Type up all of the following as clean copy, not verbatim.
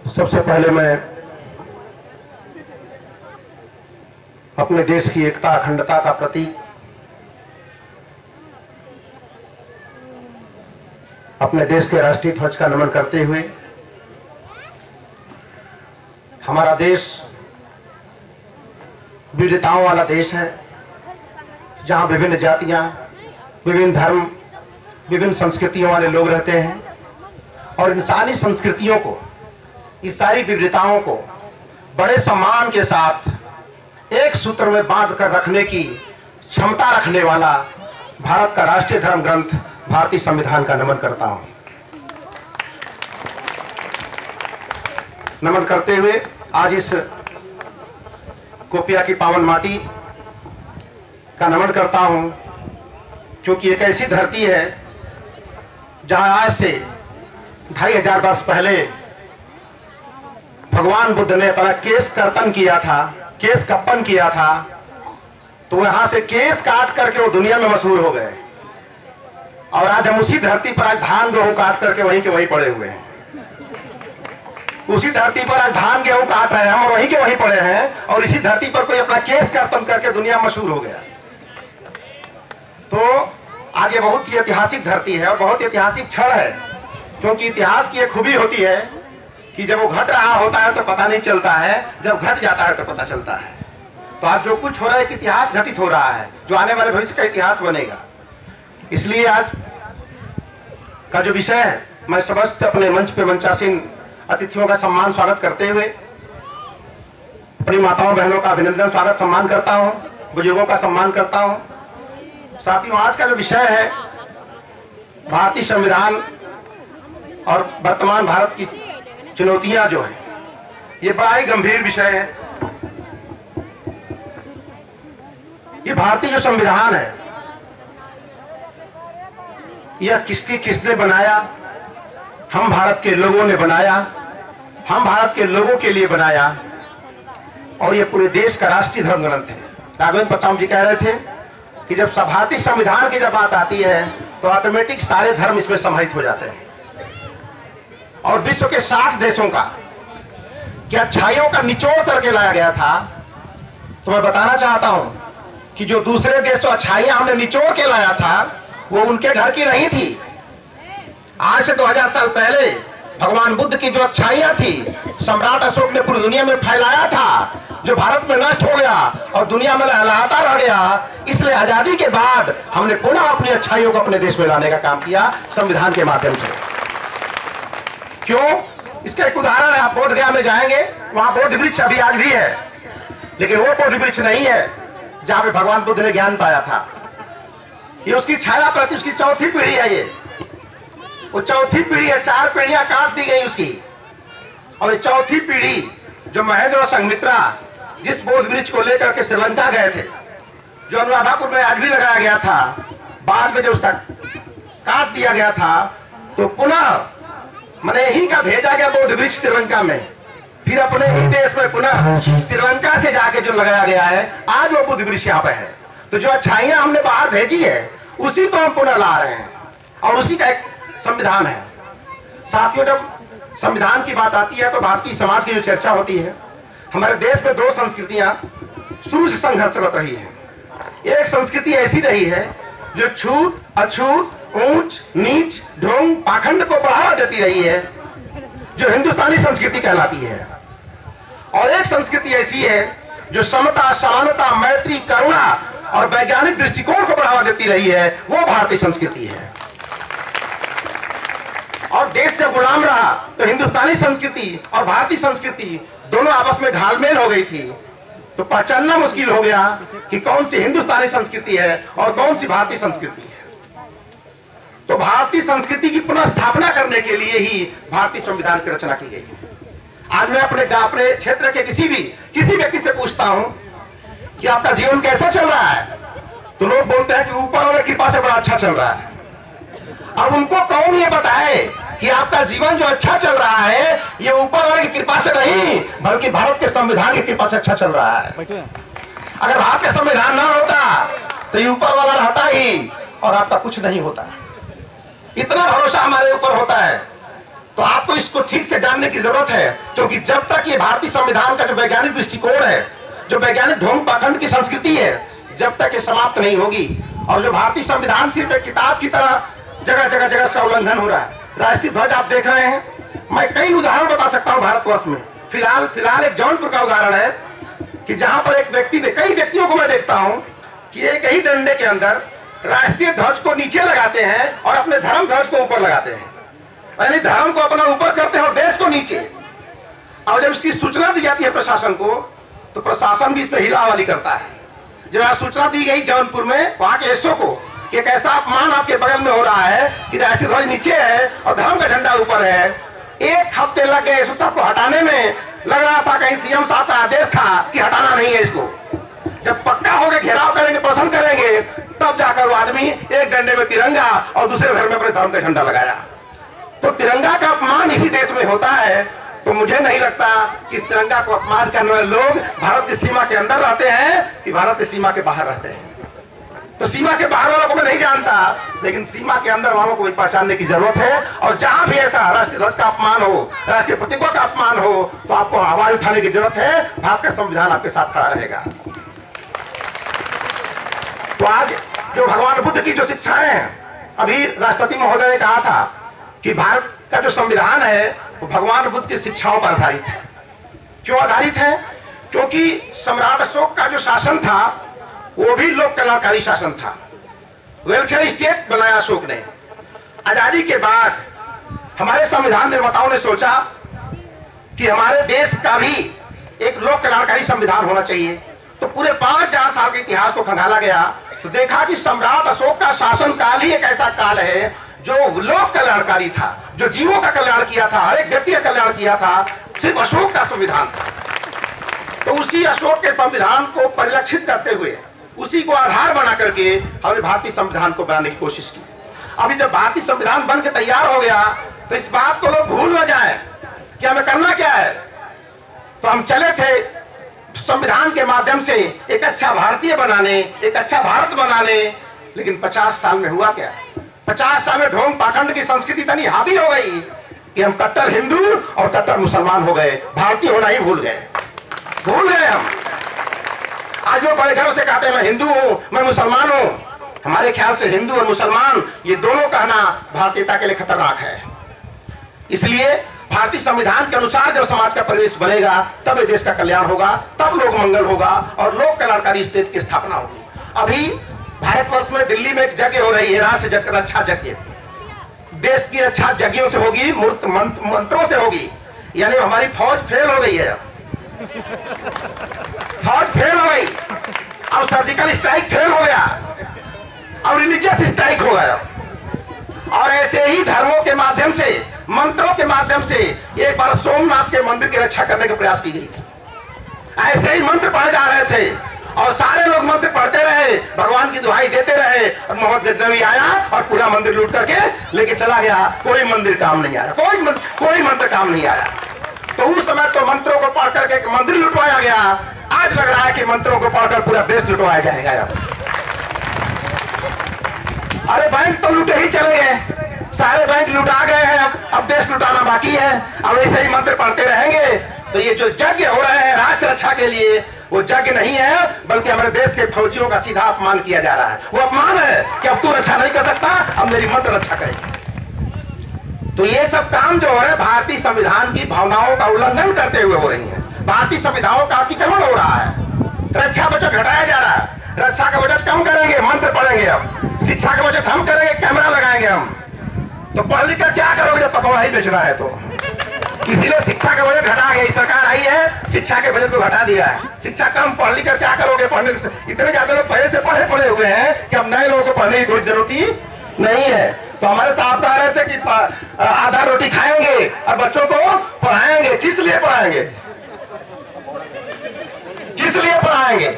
सबसे पहले मैं अपने देश की एकता अखंडता का प्रतीक अपने देश के राष्ट्रीय ध्वज का नमन करते हुए, हमारा देश विविधताओं वाला देश है, जहां विभिन्न जातियां, विभिन्न धर्म, विभिन्न संस्कृतियों वाले लोग रहते हैं और इन सारी संस्कृतियों को, इस सारी विविधताओं को बड़े सम्मान के साथ एक सूत्र में बांध कर रखने की क्षमता रखने वाला भारत का राष्ट्रीय धर्म ग्रंथ भारतीय संविधान का नमन करता हूं। नमन करते हुए आज इस कोपिया की पावन माटी का नमन करता हूं, क्योंकि एक ऐसी धरती है जहां आज से 2500 वर्ष पहले भगवान बुद्ध ने अपना केस कर्तन किया था, केस कप्पन किया था, तो वहां से केस काट करके वो दुनिया में मशहूर हो गए। और आज हम उसी धरती पर आज धान गेहूं काट करके वहीं के वहीं पड़े हुए हैं। उसी धरती पर आज धान गेहूं काट रहे हैं हम और वहीं के वहीं पड़े हैं, और इसी धरती पर कोई अपना केस कर्तन करके दुनिया मशहूर हो गया। तो आज ये बहुत ही ऐतिहासिक धरती है और बहुत ऐतिहासिक क्षण है, क्योंकि इतिहास की एक खूबी होती है कि जब वो घट रहा होता है तो पता नहीं चलता है, जब घट जाता है तो पता चलता है। तो आज जो कुछ हो रहा है कि इतिहास घटित हो रहा है, जो आने वाले भविष्य का इतिहास बनेगा। इसलिए आज का जो विषय है, मैं समस्त अपने मंच पे मंचासीन अतिथियों का सम्मान स्वागत करते हुए अपनी माताओं बहनों का अभिनंदन स्वागत सम्मान करता हूं, बुजुर्गों का सम्मान करता हूं। साथियों, आज का जो विषय है भारतीय संविधान और वर्तमान भारत की चुनौतियां जो हैं, ये बड़ा ही गंभीर विषय है। ये भारतीय जो संविधान है, यह किसने बनाया? हम भारत के लोगों ने बनाया, हम भारत के लोगों के लिए बनाया, और यह पूरे देश का राष्ट्रीय धर्म ग्रंथ है। राघवेंद्र प्रताप जी कह रहे थे कि जब भारतीय संविधान की जब बात आती है तो ऑटोमेटिक सारे धर्म इसमें समाहित हो जाते हैं। और विश्व के 60 देशों का क्या अच्छाइयों का निचोड़ करके लाया गया था। तो मैं बताना चाहता हूं कि जो दूसरे देशों अच्छाइयां हमने निचोड़ के लाया था, वो उनके घर की नहीं थी। आज से 2000 साल पहले भगवान बुद्ध की जो अच्छाइयां थी, सम्राट अशोक ने पूरी दुनिया में फैलाया था, जो भारत में नष्ट हो गया और दुनिया में लहलहाता रह गया। इसलिए आजादी के बाद हमने पुनः अपनी अच्छाइयों को अपने देश में लाने का काम किया संविधान के माध्यम से। क्यों? इसका एक उदाहरण है, आप बोध गया में जाएंगे, वहां बोध वृक्ष अभी आज भी है, लेकिन वो बोध वृक्ष नहीं है जहां पे भगवान बुद्ध ने ज्ञान पाया था। ये उसकी छाया प्रति उसकी चौथी पीढ़ी है। ये वो चौथी पीढ़ी है, 4 पीढ़ियां काट दी गई उसकी, और ये चौथी पीढ़ी जो महेंद्र और संघमित्रा जिस बोध वृक्ष को लेकर के श्रीलंका गए थे, जो अनुराधापुर में आज भी लगाया गया था, बाद में जब उसका काट दिया गया था तो पुनः मैंने यही का भेजा गया बोध वृक्ष श्रीलंका में, फिर अपने ही देश में पुनः श्रीलंका से जाके जो लगाया गया है, आज वो बोध वृक्ष यहाँ पे है। तो जो अच्छाइयां हमने बाहर भेजी है, उसी को हम पुनः ला रहे हैं, और उसी का एक संविधान है। साथियों, जब संविधान की बात आती है तो भारतीय समाज की जो चर्चा होती है, हमारे देश में 2 संस्कृतियां शुरू से संघर्षरत रही है। एक संस्कृति ऐसी रही है जो छूत अछूत, ऊंच नीच, ढोंग पाखंड को बढ़ावा देती रही है, जो हिंदुस्तानी संस्कृति कहलाती है। और एक संस्कृति ऐसी है जो समता, समानता, मैत्री, करुणा और वैज्ञानिक दृष्टिकोण को बढ़ावा देती रही है, वो भारतीय संस्कृति है। और देश जब गुलाम रहा तो हिंदुस्तानी संस्कृति और भारतीय संस्कृति दोनों आपस में घालमेल हो गई थी। तो पहचानना मुश्किल हो गया कि कौन सी हिंदुस्तानी संस्कृति है और कौन सी भारतीय संस्कृति है। तो भारतीय संस्कृति की पुनः स्थापना करने के लिए ही भारतीय संविधान की रचना की गई। आज मैं अपने क्षेत्र के किसी व्यक्ति से पूछता हूं कि आपका जीवन कैसा चल रहा है, तो लोग बोलते हैं कि ऊपर वाले की कृपा से बड़ा अच्छा चल रहा है। अब उनको कौन ये बताए कि आपका जीवन जो अच्छा चल रहा है, ये ऊपर वाले की कृपा से नहीं, बल्कि भारत के संविधान की कृपा से अच्छा चल रहा है। अगर भारत का संविधान ना होता तो ये ऊपर वाला रहता ही और आपका कुछ नहीं होता। इतना भरोसा हमारे ऊपर होता है तो आपको इसको ठीक से जानने की जरूरत है, क्योंकि जब तक ये भारतीय संविधान का जो वैज्ञानिक दृष्टिकोण है, जो वैज्ञानिक ढोंग पाखंड की संस्कृति है, जब तक ये समाप्त नहीं होगी, और जो भारतीय संविधान सिर्फ एक किताब की तरह जगह जगह जगह इसका उल्लंघन हो रहा है। राष्ट्रीय ध्वज आप देख रहे हैं, मैं कई उदाहरण बता सकता हूं भारतवर्ष में। फिलहाल एक जौनपुर का उदाहरण है कि जहां पर एक व्यक्ति ने, कई व्यक्तियों को मैं देखता हूं कि एक ही डंडे के अंदर राष्ट्रीय ध्वज को नीचे लगाते हैं और अपने धर्म ध्वज को ऊपर लगाते हैं, यानी धर्म को अपना ऊपर करते हैं और देश को नीचे। और जब इसकी सूचना दी जाती है प्रशासन को, तो प्रशासन भी इस पर हिलावाली करता है। जब यहाँ सूचना दी गई जौनपुर में वहां के एसओ को कि एक ऐसा अपमान आपके बगल में हो रहा है कि राष्ट्रीय ध्वज नीचे है और धर्म का झंडा ऊपर है, एक हफ्ते लग गए एसओ साहब को हटाने में। लग रहा था कहीं सीएम साहब का आदेश था कि हटाना नहीं है इसको। जब पक्का हो गया, घेराव करेंगे, पसंद करेंगे, तब जाकर वो आदमी एक डंडे में तिरंगा और दूसरे घर में अपने धर्म का झंडा लगाया। तो तिरंगा का अपमान इसी देश में होता है। तो मुझे नहीं लगता कि इस तिरंगा को अपमान करने वाले लोग भारत की सीमा के अंदर रहते हैं कि भारत की सीमा के बाहर रहते हैं। तो सीमा के बाहर वालों को मैं नहीं जानता, लेकिन सीमा के अंदर वालों को भी पहचानने की जरूरत है। और जहां भी ऐसा राष्ट्रीय ध्वज का अपमान हो, राष्ट्रीय प्रतीकों का अपमान हो, तो आपको आवाज उठाने की जरूरत है। भारत का संविधान आपके साथ खड़ा रहेगा। तो आज जो भगवान बुद्ध की जो शिक्षाएं हैं, अभी राष्ट्रपति महोदय ने कहा था कि भारत का जो संविधान है वो भगवान बुद्ध की शिक्षाओं पर आधारित है। क्यों आधारित है? क्योंकि सम्राट अशोक का जो शासन था वो भी लोक कल्याणकारी शासन था, वेलफेयर स्टेट बनाया अशोक ने। आजादी के बाद हमारे संविधान निर्माताओं ने सोचा कि हमारे देश का भी एक लोक कल्याणकारी संविधान होना चाहिए। तो पूरे 5000 साल के इतिहास को खंगाला गया तो देखा कि सम्राट अशोक का शासन काल ही एक ऐसा काल है जो लोक कल्याणकारी था, जो जीवों का कल्याण किया था, हर एक व्यक्ति का कल्याण किया था। सिर्फ अशोक का संविधान था। तो उसी अशोक के संविधान को परिलक्षित करते हुए, उसी को आधार बना करके हमने भारतीय संविधान को बनाने की कोशिश की। अभी जब भारतीय संविधान बन के तैयार हो गया तो इस बात को लोग भूल न जाए कि हमें करना क्या है। तो हम चले थे संविधान के माध्यम से एक अच्छा भारतीय बनाने, एक अच्छा भारत बनाने, लेकिन 50 साल में हुआ क्या? 50 साल में ढोंग पाखंड की संस्कृति इतनी हावी हो गई कि हम कट्टर हिंदू और कट्टर मुसलमान हो गए, भारतीय होना ही भूल गए हम। आज वो बड़े घरों से कहते हैं मैं हिंदू हूं, मैं मुसलमान हूं। हमारे ख्याल से हिंदू और मुसलमान ये दोनों कहना भारतीयता के लिए खतरनाक है। इसलिए भारतीय संविधान के अनुसार जब समाज का परिवेश बनेगा तब देश का कल्याण होगा, तब लोक मंगल होगा और लोक कल्याणकारी स्टेट की स्थापना होगी। अभी भारतवर्ष में दिल्ली में एक यज्ञ हो रही है, राष्ट्र रक्षा यज्ञ। देश की रक्षा यज्ञों से होगी, मंत्रों से होगी। यानी हमारी फौज फेल हो गई है, फौज फेल हो गई, अब सर्जिकल स्ट्राइक फेल हो गया, अब रिलीजियस स्ट्राइक हो गया। और ऐसे ही धर्मों के माध्यम से, मंत्रों के माध्यम से एक बार सोमनाथ के मंदिर की रक्षा करने का प्रयास की गई थी। ऐसे ही मंत्र पढ़े जा रहे थे और सारे लोग मंत्र पढ़ते रहे, भगवान की दुहाई देते रहे, और मोहम्मद गजनवी आया और पूरा मंदिर लूट करके लेके चला गया। कोई मंदिर काम नहीं आया, कोई मंत्र काम नहीं आया। तो उस समय तो मंत्रों को पढ़ करके मंदिर लुटवाया गया, आज लग रहा है कि मंत्रों को पढ़कर पूरा देश लुटवाया जाएगा। अरे बैंक तो लूटे ही चले गए, सारे बैंक लुटा गए हैं, अब देश लुटाना बाकी है। अब ऐसे ही मंत्र पढ़ते रहेंगे तो ये जो यज्ञ हो रहे हैं राष्ट्र रक्षा के लिए, वो यज्ञ नहीं है, बल्कि हमारे देश के फौजियों का सीधा अपमान किया जा रहा है। वो अपमान है कि अब तू रक्षा नहीं कर सकता, अब मेरी मंत्र रक्षा करेगी। तो ये सब काम जो हो रहे हैं भारतीय संविधान की भावनाओं का उल्लंघन करते हुए हो रही है। भारतीय संविधानों का अतिक्रमण हो रहा है। रक्षा बजट घटाया जा रहा है, रक्षा का बजट कम करेंगे, मंत्र पढ़ेंगे हम। शिक्षा का बजट हम करेंगे, कैमरा लगाएंगे हम। तो पढ़ लिख कर क्या करोगे जब पकौड़ा ही बेचना है? तो इसीलिए शिक्षा का बजट घटा गया, सरकार आई है शिक्षा के बजट को घटा दिया है। शिक्षा कम, पढ़ लिख कर क्या करोगे? पढ़ने से इतने ज्यादा लोग पहले से पढ़े हुए हैं कि अब नए लोगों को पढ़ने की कोई जरूरत ही नहीं है। तो हमारे साहब कह रहे थे कि आधा रोटी खाएंगे और बच्चों को पढ़ाएंगे। किस लिए पढ़ाएंगे? किस लिए पढ़ाएंगे?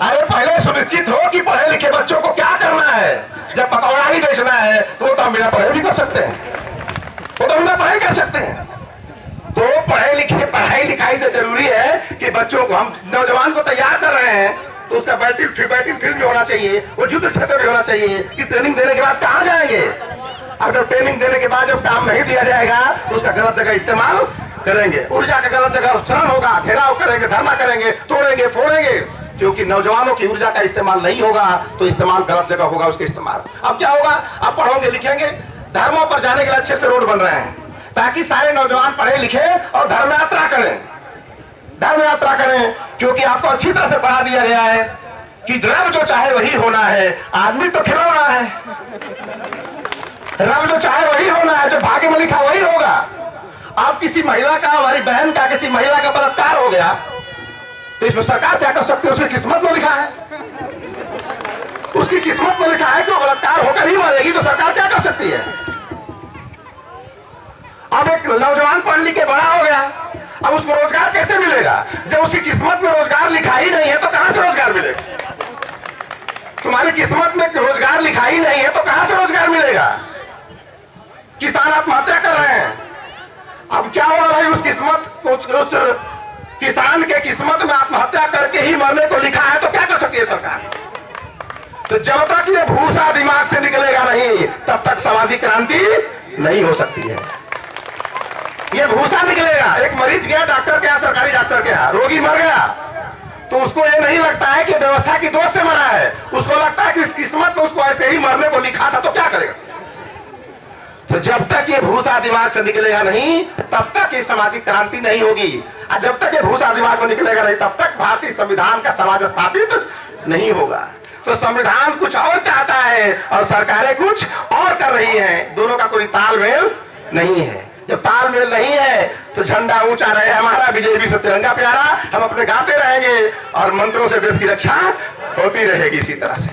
अरे पहले सुनिश्चित हो कि पढ़े लिखे बच्चों को क्या करना है। जब पकौड़ा ही बेचना है तो हम बिना पढ़े भी कर सकते हैं, वो तो बिना पढ़ाई कर सकते हैं। तो पढ़े लिखे, पढ़ाई लिखाई से जरूरी है कि बच्चों को, हम नौजवान को तैयार कर रहे हैं तो उसका बैटल फील्ड भी होना चाहिए, वो युद्ध क्षेत्र भी होना चाहिए कि ट्रेनिंग देने के बाद कहां जाएंगे। अब जब ट्रेनिंग देने के बाद जब काम नहीं दिया जाएगा तो उसका गलत जगह इस्तेमाल करेंगे, ऊर्जा का गलत जगह श्रम होगा, घेराव करेंगे, धरना करेंगे, तोड़ेंगे, फोड़ेंगे। क्योंकि नौजवानों की ऊर्जा का इस्तेमाल नहीं होगा तो इस्तेमाल गलत जगह होगा उसके इस्तेमाल। अब क्या होगा, आप पढ़ोगे लिखेंगे, धर्मों पर जाने के लिए अच्छे से रोड बन रहे हैं ताकि सारे नौजवान पढ़े लिखे और धर्म यात्रा करें, धर्म यात्रा करें। क्योंकि आपको अच्छी तरह से पढ़ा दिया गया है कि रब जो चाहे वही होना है, आदमी तो खिलौना है। रब जो चाहे वही होना है, जो भाग्य में लिखा वही होगा। आप किसी महिला का, हमारी बहन का, किसी महिला का बलात्कार हो गया तो इसमें सरकार क्या कर सकती है? उसकी किस्मत में लिखा है, उसकी किस्मत में लिखा है कि वो बलात्कार होकर ही मरेगी, तो सरकार क्या कर सकती है? अब एक नौजवान पढ़ लिख के बड़ा हो गया, अब उसको रोजगार कैसे मिलेगा? जब उसकी किस्मत में रोजगार लिखा ही नहीं है तो कहां से रोजगार मिलेगा? तुम्हारी किस्मत में रोजगार लिखा ही नहीं है तो कहां से रोजगार मिलेगा? किसान आत्महत्या कर रहे हैं। अब क्या होगा भाई, उस किस्मत, उस किसान के किस्मत में आत्महत्या करके ही मरने को लिखा है तो क्या कर सकती है सरकार? तो जब तक ये भूसा दिमाग से निकलेगा नहीं तब तक सामाजिक क्रांति नहीं हो सकती है। ये भूसा निकलेगा। एक मरीज गया डॉक्टर के यहाँ, सरकारी डॉक्टर के यहाँ, रोगी मर गया तो उसको ये नहीं लगता है कि व्यवस्था की दोष से मरा है, उसको लगता है कि इस किस्मत में उसको ऐसे ही मरने को लिखा था, तो क्या करेगा? तो जब तक ये भूसा दिमाग से निकलेगा नहीं तब तक ये सामाजिक क्रांति नहीं होगी, और जब तक ये भूसा दिमाग में निकलेगा नहीं तब तक भारतीय संविधान का समाज स्थापित नहीं होगा। तो संविधान कुछ और चाहता है और सरकारें कुछ और कर रही हैं, दोनों का कोई तालमेल नहीं है। जब तालमेल नहीं है तो झंडा ऊंचा रहे हमारा, बीजेपी से तिरंगा प्यारा, हम अपने गाते रहेंगे और मंत्रों से देश की रक्षा होती रहेगी इसी तरह से।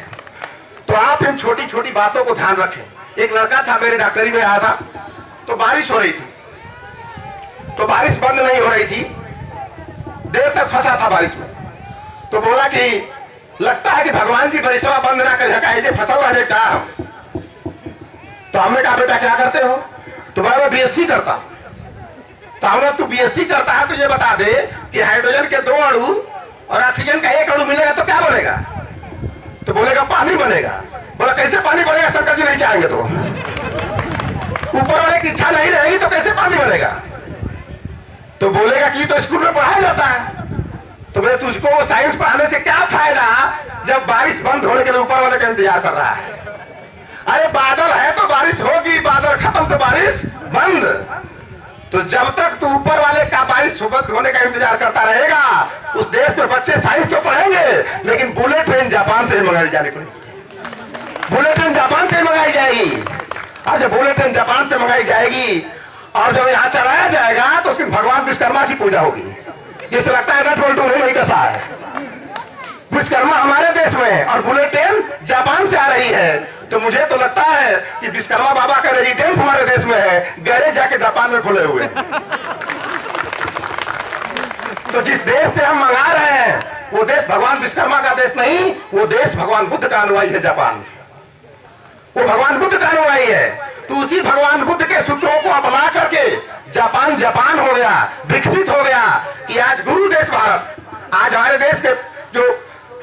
तो आप इन छोटी छोटी बातों को ध्यान रखें। एक लड़का था, मेरे डॉक्टरी में आया था, तो बारिश हो रही थी, तो बारिश बंद नहीं हो रही थी, देर तक फंसा था बारिश में। तो बोला कि लगता है कि भगवान जी बारिशवा बंद ना करे, फसल रहे का। तो हमने कहा बेटा क्या करते हो? तो मैं बीएससी करता। तो हमने, तू बीएससी करता है तो ये बता दे कि हाइड्रोजन के 2 अणु और ऑक्सीजन का 1 अणु मिलेगा तो क्या बनेगा? तो बोलेगा पानी बनेगा। बोला कैसे पानी बनेगा? शंकर जी नहीं चाहेंगे तो, ऊपर वाले की इच्छा नहीं रहेगी तो कैसे पानी बनेगा? तो बोलेगा कि तो स्कूल में पढ़ाया जाता है। तो मैं तुझको साइंस पढ़ाने से क्या फायदा जब बारिश बंद होने के लिए ऊपर वाले का इंतजार कर रहा है? अरे बादल है तो बारिश होगी, बादल खत्म तो बारिश बंद। तो जब तक तू ऊपर वाले का बारिश बंद होने का इंतजार करता रहेगा, उस देश में बच्चे साइंस तो पढ़ेंगे लेकिन बुलेट ट्रेन जापान से ही मंगाई जानी पड़ेगी। बुलेट ट्रेन जापान से मंगाई जाएगी, और जब बुलेट ट्रेन जापान से मंगाई जाएगी और जब यहाँ चलाया जाएगा तो उसकी भगवान विश्वकर्मा की पूजा होगी। जिससे लगता है नट बोल्ट नहीं कसा है, विश्वकर्मा हमारे देश में है और बुलेट ट्रेन जापान से आ रही है। तो मुझे तो लगता है कि विश्वकर्मा बाबा का रेजिडेंस हमारे देश में है, गैरेज जाके जापान में खुले हुए। तो जिस देश से हम मंगा रहे हैं वो देश भगवान विश्वकर्मा का देश नहीं, वो देश भगवान बुद्ध का अनुयायी है। जापान वो भगवान बुद्ध का अनुयायी है। तो उसी भगवान बुद्ध के सूत्रों को अपना करके जापान जापान हो गया, विकसित हो गया कि आज गुरु देश भारत। आज हमारे देश के जो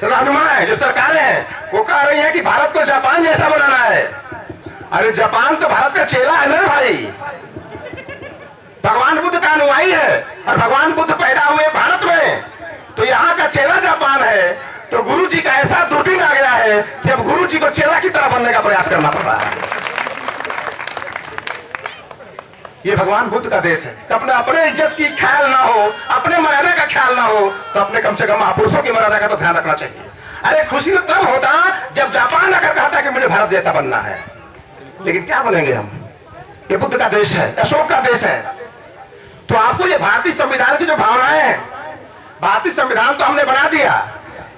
रहनुमा है, जो सरकारें हैं, वो कह रही है कि भारत को जापान जैसा बनाना है। अरे जापान तो भारत का चेला है ना भाई, भगवान बुद्ध का अनुयायी है और भगवान बुद्ध पैदा हुए भारत में, तो यहाँ का चेला जापान है। तो गुरु जी का ऐसा दुर्दिन आ गया है कि अब गुरु जी को चेला की तरह बनने का प्रयास करना पड़ रहा है। ये भगवान बुद्ध का देश है। अपने इज्जत की ख्याल ना हो, अपने मर्यादा का ख्याल ना हो, तो अपने कम से कम महापुरुषों की मर्यादा का तो ध्यान रखना चाहिए। अरे खुशी तो तब होता जब जापान आकर कहता कि मुझे भारत जैसा बनना है, लेकिन क्या बनेंगे हम? ये बुद्ध का देश है, अशोक का देश है। तो आपको ये भारतीय संविधान की जो भावनाएं हैं, भारतीय संविधान तो हमने बना दिया,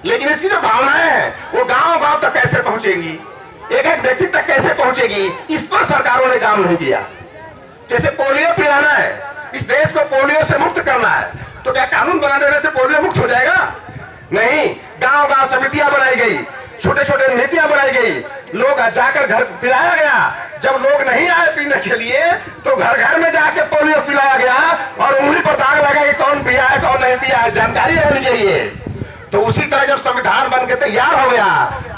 लेकिन इसकी जो भावनाएं हैं वो गांव गांव तक कैसे पहुंचेगी, एक एक व्यक्ति तक कैसे पहुंचेगी, इस पर सरकारों ने काम नहीं किया। जैसे पोलियो पिलाना है, इस देश को पोलियो से मुक्त करना है, तो क्या कानून बना देने से पोलियो मुक्त हो जाएगा? नहीं, गांव गांव समितियां बनाई गई, छोटे छोटे नीतियां बनाई गई, लोग जाकर घर पिलाया गया। जब लोग नहीं आए पीने के लिए तो घर घर में जाके पोलियो पिलाया गया और उंगली पर दाग लगा कि कौन पिया है कौन नहीं पिया है, जानकारी रहनी चाहिए। तो उसी तरह जब संविधान बन के तैयार हो गया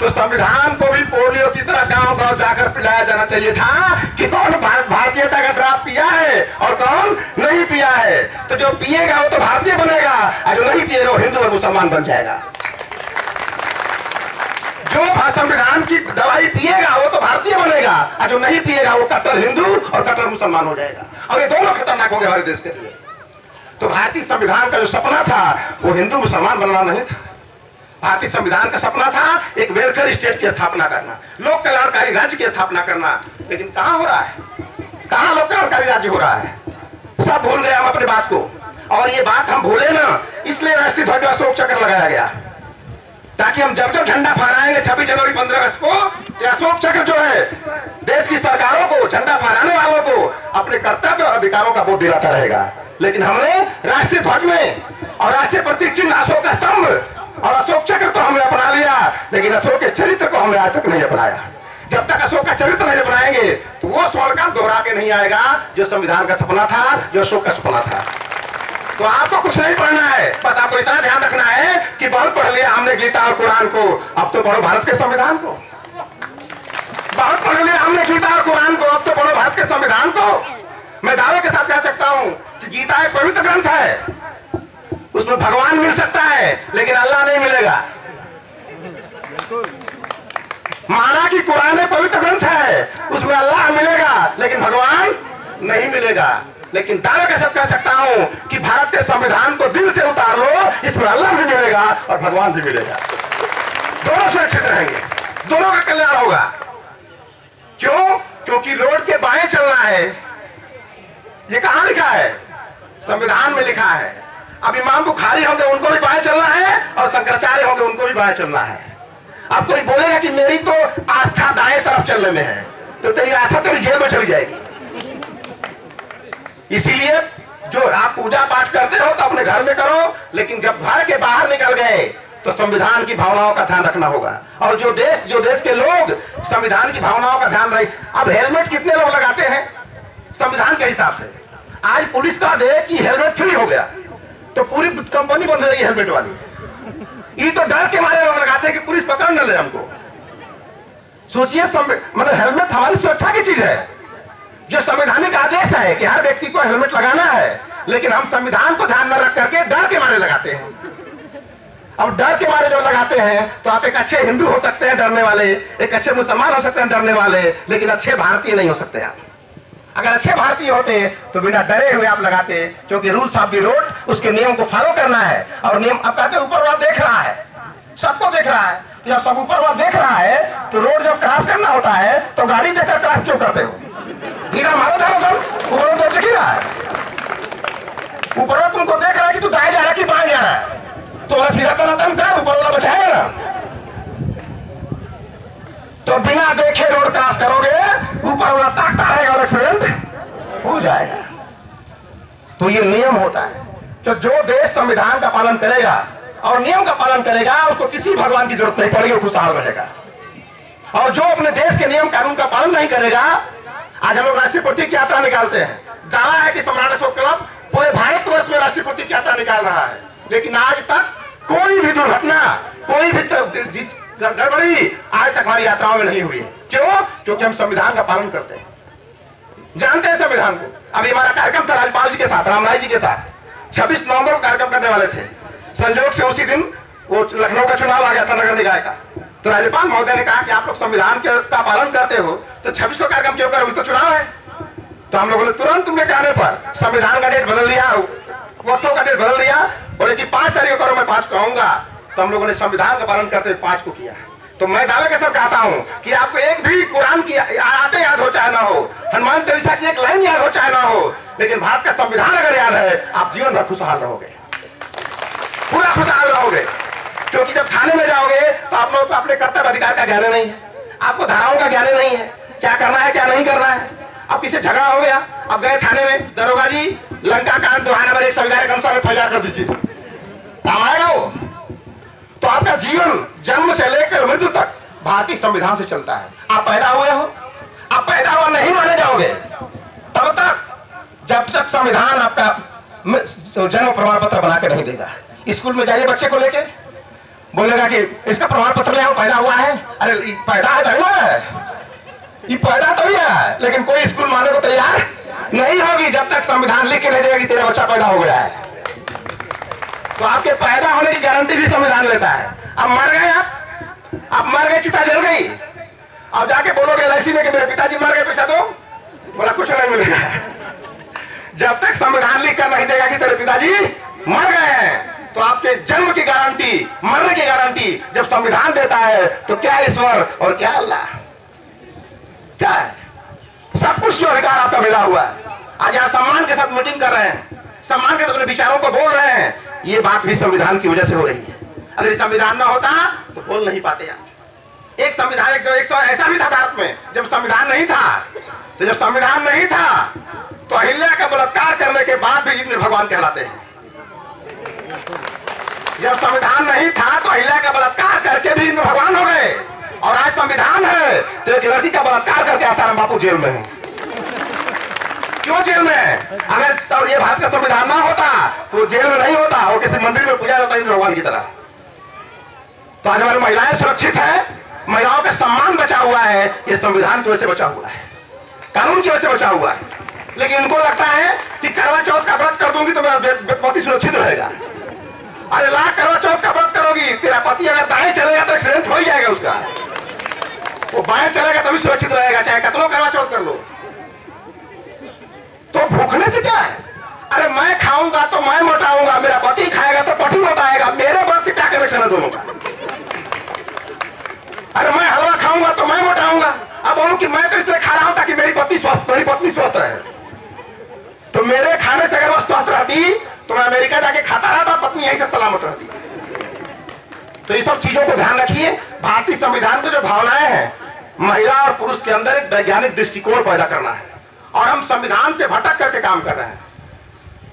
तो संविधान को भी पोलियो की तरह गांव गांव जाकर पिलाया जाना चाहिए था कि कौन भारतीयता का ड्राप पिया है और कौन नहीं पिया है। तो जो पिएगा वो तो भारतीय बनेगा और जो नहीं पिएगा वो हिंदू और मुसलमान बन जाएगा। जो संविधान की दवाई पिएगा वो तो भारतीय बनेगा और जो नहीं पिएगा वो कट्टर हिंदू और कट्टर मुसलमान हो जाएगा, और ये दोनों खतरनाक होंगे हमारे देश के लिए। तो भारतीय संविधान का जो सपना था वो हिंदू मुसलमान बनना नहीं था। भारतीय संविधान का सपना था एक वेलफेयर स्टेट की स्थापना करना, लोक कल्याणकारी राज्य की स्थापना करना। लेकिन कहां हो रहा है, कहां लोक कल्याणकारी राज्य हो रहा है? सब भूल गए हम अपनी बात को। और ये बात हम भूले ना, इसलिए राष्ट्रीय ध्वज अशोक चक्र लगाया गया, ताकि हम जब जब झंडा फहराएंगे 26 जनवरी 15 अगस्त को, अशोक चक्र जो है देश की सरकारों को, झंडा फहराने वालों को अपने कर्तव्य और अधिकारों का बोध दिलाता रहेगा। लेकिन हमने राष्ट्रीय ध्वज में और राष्ट्रीय प्रतीक चिन्ह अशोक स्तंभ और अशोक चक्र तो हमने अपना लिया, लेकिन अशोक के चरित्र को हमने आज तक नहीं अपनाया। जब तक अशोक का चरित्र नहीं अपनाएंगे तो वो स्वर्ण का दोहरा के नहीं आएगा जो संविधान का सपना था, जो अशोक का सपना था। तो आपको कुछ नहीं पढ़ना है, बस आपको इतना ध्यान रखना है कि बहुत पढ़ लिया हमने गीता और कुरान को, अब तो पढ़ो भारत के संविधान को। बहुत पढ़ लिया हमने गीता और कुरान को, अब तो पढ़ो भारत के संविधान को। मैं दावे के साथ कह सकता हूं कि गीता एक पवित्र ग्रंथ है, उसमें भगवान मिल सकता है लेकिन अल्लाह नहीं मिलेगा। माना कि कुरान एक पवित्र ग्रंथ है, उसमें अल्लाह मिलेगा लेकिन भगवान नहीं मिलेगा। लेकिन दावे के साथ कह सकता हूं कि भारत के संविधान को दिल से उतार लो, इसमें अल्लाह भी मिलेगा और भगवान भी मिलेगा। दोनों सुरक्षित रहेंगे, दोनों का कल्याण होगा। क्यों? क्योंकि रोड के बाएं चलना है, ये कहां लिखा है? संविधान में लिखा है। अब इमाम बुखारी होंगे उनको भी बाएं चलना है और शंकराचार्य होंगे उनको भी बाएं चलना है। अब कोई बोलेगा कि मेरी तो आस्था दाएं तरफ चलने में है, तो तेरी आस्था तेरी जेल में चली जाएगी। इसीलिए जो आप पूजा पाठ करते हो तो अपने घर में करो, लेकिन जब घर के बाहर निकल गए तो संविधान की भावनाओं का ध्यान रखना होगा। और जो देश के लोग संविधान की भावनाओं का ध्यान रहे। अब हेलमेट कितने लोग लगाते हैं संविधान के हिसाब से? आज पुलिस का दे कि हेलमेट फ्री हो गया तो पूरी कंपनी बंद हो जाएगी हेलमेट वाली। ये तो डर के मारे लोग लगाते हैं कि पुलिस पकड़ न ले हमको। सोचिए, मतलब हेलमेट हमारी सुरक्षा की चीज है, जो संवैधानिक आदेश है कि हर व्यक्ति को हेलमेट लगाना है, लेकिन हम संविधान को ध्यान में रख करके डर के मारे लगाते हैं। अब डर के मारे जब लगाते हैं तो आप एक अच्छे हिंदू हो सकते हैं डरने वाले, एक अच्छे मुसलमान हो सकते हैं डरने वाले, लेकिन अच्छे भारतीय नहीं हो सकते आप। अगर अच्छे भारतीय होते तो बिना डरे हुए आप लगाते, क्योंकि रूल्स ऑफ द रोड, उसके नियम को फॉलो करना है। और नियम अब कहते ऊपर वाला देख रहा है, सबको देख रहा है। जब सब ऊपर वाला देख रहा है तो रोड जब क्रॉस करना होता है तो गाड़ी देखकर क्रॉस क्यों करते हो? धीरा मारो जाओ, सब ऊपर तो देख रहा है, ऊपर वाला तुमको देख रहा है कि तू दाएं जा रहा है कि बाएं जा रहा है, तो सीधा तनातन कर, ऊपर वाला बचाएगा ना। तो बिना देखे रोड क्रॉस करोगे, ऊपर वाला ताकता रहेगा और एक्सीडेंट हो जाएगा। तो ये नियम होता है। तो जो देश संविधान का पालन करेगा और नियम का पालन करेगा, उसको किसी भगवान की जरूरत नहीं पड़ेगी, वो खुशहाल रहेगा। और जो अपने देश के नियम कानून का पालन नहीं करेगा, आज हम लोग राष्ट्रीय प्रतीक यात्रा निकालते हैं, दावा है कि सम्राट अशोक क्लब पूरे भारतवर्ष में राष्ट्रीय प्रतीक यात्रा निकाल रहा है, लेकिन आज तक कोई भी दुर्घटना, कोई भी गड़बड़ी आज तक हमारी यात्राओं में नहीं हुई है। क्यों? क्योंकि हम संविधान का पालन करते हैं, जानते हैं संविधान को। अभी हमारा कार्यक्रम था राज्यपाल जी के साथ, रामनाथ जी के साथ, 26 नवंबर को कार्यक्रम करने वाले थे। संयोग से उसी दिन वो लखनऊ का चुनाव आ गया था, नगर निकाय का। तो राज्यपाल महोदय ने कहा कि आप लोग संविधान का पालन करते हो तो 26 को कार्यक्रम क्यों करोगे, तो चुनाव है। तो हम लोगों ने तुरंत उनके कहने पर संविधान का डेट बदल दिया, उत्सव का डेट बदल दिया, बोले कि 5 तारीख को करो, मैं 5 को आऊंगा। तो हम लोगों ने संविधान का पालन करते हुए 5 को किया। तो मैं दावे के साथ कहता हूं कि आपको एक भी कुरान की आयतें याद हो चाहे ना हो, हनुमान चालीसा की एक लाइन याद हो चाहे ना हो, लेकिन भारत का संविधान अगर याद है, आप जीवन भर खुशहाल रहोगे, पूरा खुशहाल रहोगे। क्योंकि जब थाने में जाओगे तो आप लोग को अपने कर्तव्य अधिकार का ज्ञान नहीं है, आपको धाराओं का ज्ञान नहीं है, क्या करना है क्या नहीं करना है। अब किसी झगड़ा हो गया, अब गए थाने में, दरोगा जी लंका कांड 2 नंबर 1 संविधान के अनुसार FIR कर दीजिए, काम आएगा वो। तो आपका जीवन जन्म से लेकर मृत्यु तक भारतीय संविधान से चलता है। आप पैदा हुए हो, आप पैदा हुआ नहीं माने जाओगे तब तक, जब तक संविधान आपका जन्म प्रमाण पत्र बना के नहीं देगा। स्कूल में जाइए बच्चे को लेके, बोलेगा कि इसका प्रमाण पत्र ले आओ, पैदा हुआ है। अरे पैदा है तभी ना, ये पैदा तभी है, लेकिन कोई स्कूल मानने को तैयार नहीं होगी जब तक संविधान लिख के नहीं देगा कि तेरा बच्चा पैदा हो गया है। तो आपके पैदा होने की गारंटी भी संविधान लेता है। अब मर गए आप मर गए, चिता जल गई, अब जाके बोलोगे एलआईसी में कि मेरे पिताजी मर गए, पैसा दो, बोला कुछ नहीं मिलेगा। जब तक संविधान लिख कर नहीं देगा कि तेरे पिताजी मर गए हैं, तो आपके जन्म की गारंटी, मरने की गारंटी जब संविधान देता है, तो क्या ईश्वर और क्या अल्लाह, क्या है? सब कुछ जो अधिकार आपका मिला हुआ है। आज यहाँ सम्मान के साथ मीटिंग कर रहे हैं, सम्मान के अपने विचारों को बोल रहे हैं, ये बात भी संविधान की वजह से हो रही है। अगर ये संविधान ना होता तो बोल नहीं पाते आप। एक संविधान ऐसा भी था भारत में, जब संविधान नहीं था, तो जब संविधान नहीं था तो अहिल्या का बलात्कार करने के बाद भी इंद्र भगवान कहलाते हैं। जब संविधान नहीं था तो अहिल्या का बलात्कार करके भी इंद्र भगवान हो गए, और आज संविधान है तो एक लड़की का बलात्कार करके आसाराम बापू जेल में है। क्यों जेल में है? अगर ये भारत का संविधान ना होता तो जेल में नहीं होता, वो किसी मंदिर में पूजा जाता इंद्र भगवान की तरह। तो आज हमारी महिलाएं सुरक्षित है, महिलाओं का सम्मान बचा हुआ है, ये संविधान की वजह से बचा हुआ है, कानून की वजह से बचा हुआ है। लेकिन इनको लगता है कि करवा चौथ का व्रत कर दूंगी तो मेरा पति सुरक्षित रहेगा। अरे लाख करवा चौथ का व्रत करोगी, तेरा पति अगर दाएं चलेगा तो एक्सीडेंट हो ही जाएगा उसका, वो बाएं चलेगा तभी सुरक्षित रहेगा, चाहे कितना करवा चौथ कर लो। तो भूखने से क्या है? अरे मैं खाऊंगा तो मैं मोटाऊंगा, मेरा पति खाएगा तो पति मोटाएगा, मेरे व्रत से क्या कनेक्शन है दोनों का? अरे मैं हलवा खाऊंगा तो मैं मोटाऊंगा, अब बोलूं कि मैं तो इसलिए खा रहा हूं ताकि मेरी पत्नी स्वस्थ रहे। तो मेरे खाने से अगर वो स्वस्थ रहती तो मैं अमेरिका जाके खाता रहता, पत्नी यहीं से सलामत रहती। तो ये सब चीजों को ध्यान रखिए। भारतीय संविधान की जो भावनाएं हैं, महिला और पुरुष के अंदर एक वैज्ञानिक दृष्टिकोण पैदा करना है, और हम संविधान से भटक करके काम कर रहे हैं।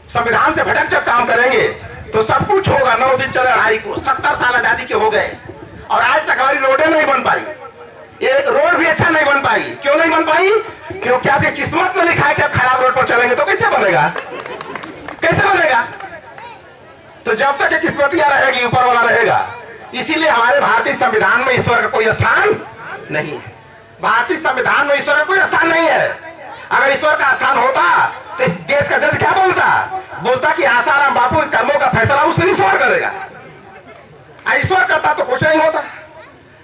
संविधान से भटक जब काम करेंगे तो सब कुछ होगा। 9 दिन चले लड़ाई को, 70 साल आजादी के हो गए, और आज तक हमारी रोडें नहीं बन पाई, एक रोड भी अच्छा नहीं बन पाई। क्यों नहीं बन पाई? क्योंकि आपकी किस्मत में लिखा है कि आप खराब रोड पर चलेंगे, तो कैसे बनेगा? कैसे बनेगा? तो जब तक किस्मतियां रहेगी, ऊपर वाला रहेगा। इसीलिए हमारे भारतीय संविधान में ईश्वर का कोई स्थान नहीं है। भारतीय संविधान में ईश्वर का कोई स्थान नहीं है। अगर ईश्वर का स्थान होता तो इस देश का जज क्या बोलता कि आसाराम बापू के कर्मों का फैसला वो सिर्फ ईश्वर करेगा। ईश्वर करता तो कुछ नहीं होता।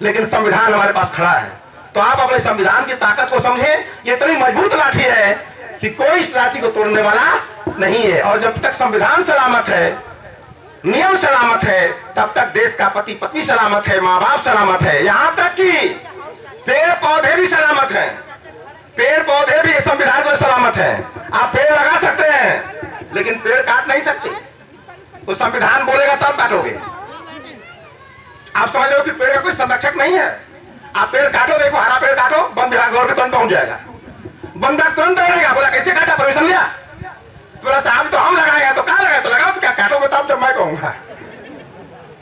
लेकिन संविधान हमारे पास खड़ा है, तो आप अपने संविधान की ताकत को समझे। ये इतनी मजबूत लाठी है कि कोई इस लाठी को तोड़ने वाला नहीं है। और जब तक संविधान सलामत है, नियम सलामत है, तब तक देश का पति पत्नी सलामत है, माँ बाप सलामत है, यहाँ तक कि पेड़ पौधे भी सलामत हैं। पेड़ पौधे भी संविधान को सलामत है। आप पेड़ लगा सकते हैं लेकिन पेड़ काट नहीं सकते। तो संविधान बोलेगा तब काटोगे। आप समझ रहे हो कि पेड़ का कोई संरक्षक नहीं है। आप पेड़ काटो, देखो हरा पेड़ काटो, वन विभाग गौर के तुरंत पहुंच जाएगा, वन विभाग तुरंत रहेगा। बोला कैसे काटा, परमिशन लिया? बोला साहब तो हम लगाएगा, तो कहाँ लगाए? तो लगाओ, तो क्या काटोगे तब जब मैं कहूंगा।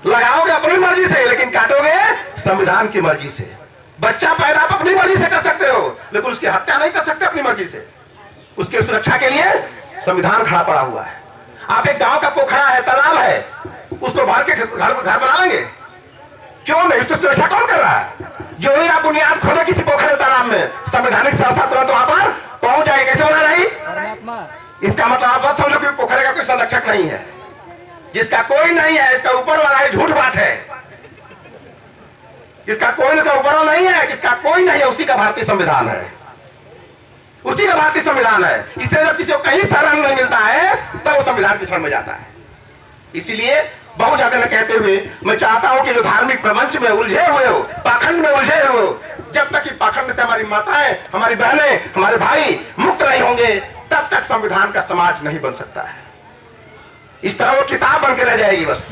लगाओगे अपनी मर्जी से, लेकिन काटोगे संविधान की मर्जी से। बच्चा पैदा आप अपनी मर्जी से कर सकते हो, लेकिन उसकी हत्या नहीं कर सकते अपनी मर्जी से। उसकी सुरक्षा के लिए संविधान खड़ा पड़ा हुआ है। आप एक गांव का पोखरा है, तालाब है, उसको भर के घर बना लेंगे? क्यों नहीं? उसकी सुरक्षा कौन कर रहा है? जो ही आप बुनियाद खोदे किसी पोखरे तालाब में, संवैधानिक संस्था तुरंत वहां पर पहुंच जाएगी। कैसे बना रही? इसका मतलब आप बात समझो कि पोखरे का कोई संरक्षक नहीं है, जिसका कोई नहीं है, इसका ऊपर वाला है। झूठ बात है। इसका कोई ऊपर वाला नहीं है, जिसका कोई नहीं है, उसी का भारतीय संविधान है, उसी का भारतीय संविधान है। इससे जब किसी को कहीं शरण नहीं मिलता है तब वो संविधान की शरण में जाता है। इसीलिए बहुत ज्यादा न कहते हुए मैं चाहता हूं कि जो धार्मिक प्रपंच में उलझे हुए हो, पाखंड में उलझे हो, जब तक कि पाखंड से हमारी माताएं, हमारी बहनें, हमारे भाई मुक्त नहीं होंगे, तब तक संविधान का समाज नहीं बन सकता है। इस तरह वो किताब बन के रह जाएगी बस।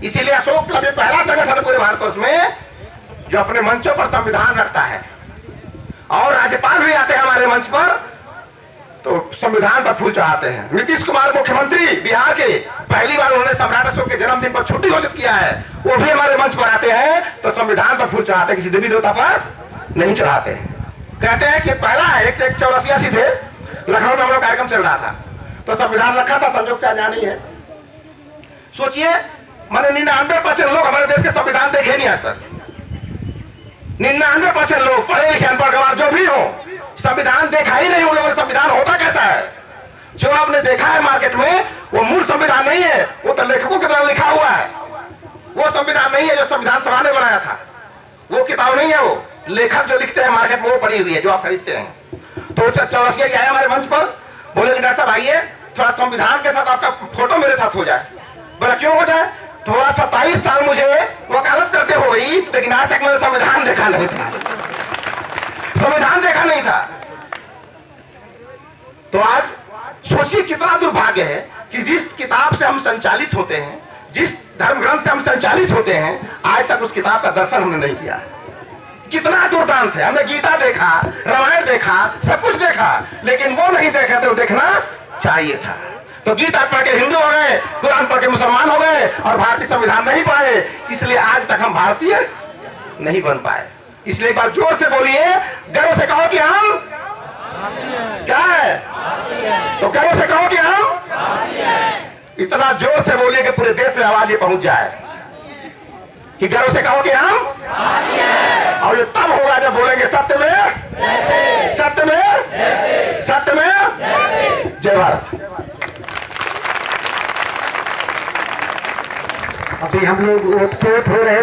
इसीलिए अशोक क्लब पहला संगठन पूरे भारतवर्ष में जो अपने मंचों पर संविधान रखता है, और राज्यपाल भी आते हैं हमारे मंच पर तो संविधान पर फूल चढ़ाते हैं। नीतीश कुमार मुख्यमंत्री बिहार के, पहली बार उन्होंने सम्राट अशोक के जन्मदिन पर छुट्टी घोषित किया है, वो भी हमारे मंच पर आते हैं तो संविधान पर फूल चढ़ाते हैं, किसी देवी देवता पर नहीं चढ़ाते हैं। कहते हैं कि पहला है, एक 84 थे, लखनऊ में हम लोग कार्यक्रम चल रहा था तो संविधान रखा था, संजोग से आज नहीं है। सोचिए मैंने 99% लोग हमारे देश के संविधान देखे नहीं आज तक। 99% लोग पढ़े लिखे अनपढ़ गंवार जो भी हो संविधान देखा ही नहीं। उन लोगों ने संविधान होता कैसा है? जो आपने देखा है मार्केट में वो मूल संविधान नहीं है, वो तो लेखकों के द्वारा लिखा हुआ है। वो संविधान नहीं है जो संविधान सभा ने बनाया था, वो किताब नहीं है। वो लेखक जो लिखते हैं मार्केट में वो पड़ी हुई है जो आप खरीदते हैं। तो चौरसिया जी आए हमारे मंच पर, बोले कि डॉक्टर साहब आइए थोड़ा संविधान के साथ आपका फोटो मेरे साथ हो जाए। बोला क्यों हो जाए? थोड़ा 27 साल मुझे वकालत करते हो गई, लेकिन आज तक मैंने संविधान देखा नहीं था। संविधान देखा नहीं था। तो आज सोचिए कितना दुर्भाग्य है कि जिस किताब से हम संचालित होते हैं, जिस धर्म ग्रंथ से हम संचालित होते हैं, आज तक उस किताब का दर्शन हमने नहीं किया। कितना दुर्दांत है। हमने गीता देखा, रामायण देखा, सब कुछ देखा, लेकिन वो नहीं देखे तो देखना चाहिए था। तो गीता पढ़ के हिंदू हो गए, कुरान पढ़ के मुसलमान हो गए और भारतीय संविधान नहीं पढ़े, इसलिए आज तक हम भारतीय नहीं बन पाए। इसलिए एक बार जोर से बोलिए, गर्व से कहो कि हम क्या है? तो गर्व से कहो कि हम इतना जोर से बोलिए कि पूरे देश में आवाज ये पहुंच जाए कि गर्व से कहो कि हम। और ये तब होगा जब बोलेंगे सत्य में, सत्य में, सत्य में जय भारत। अभी हम लोग ओतप्रोत हो रहे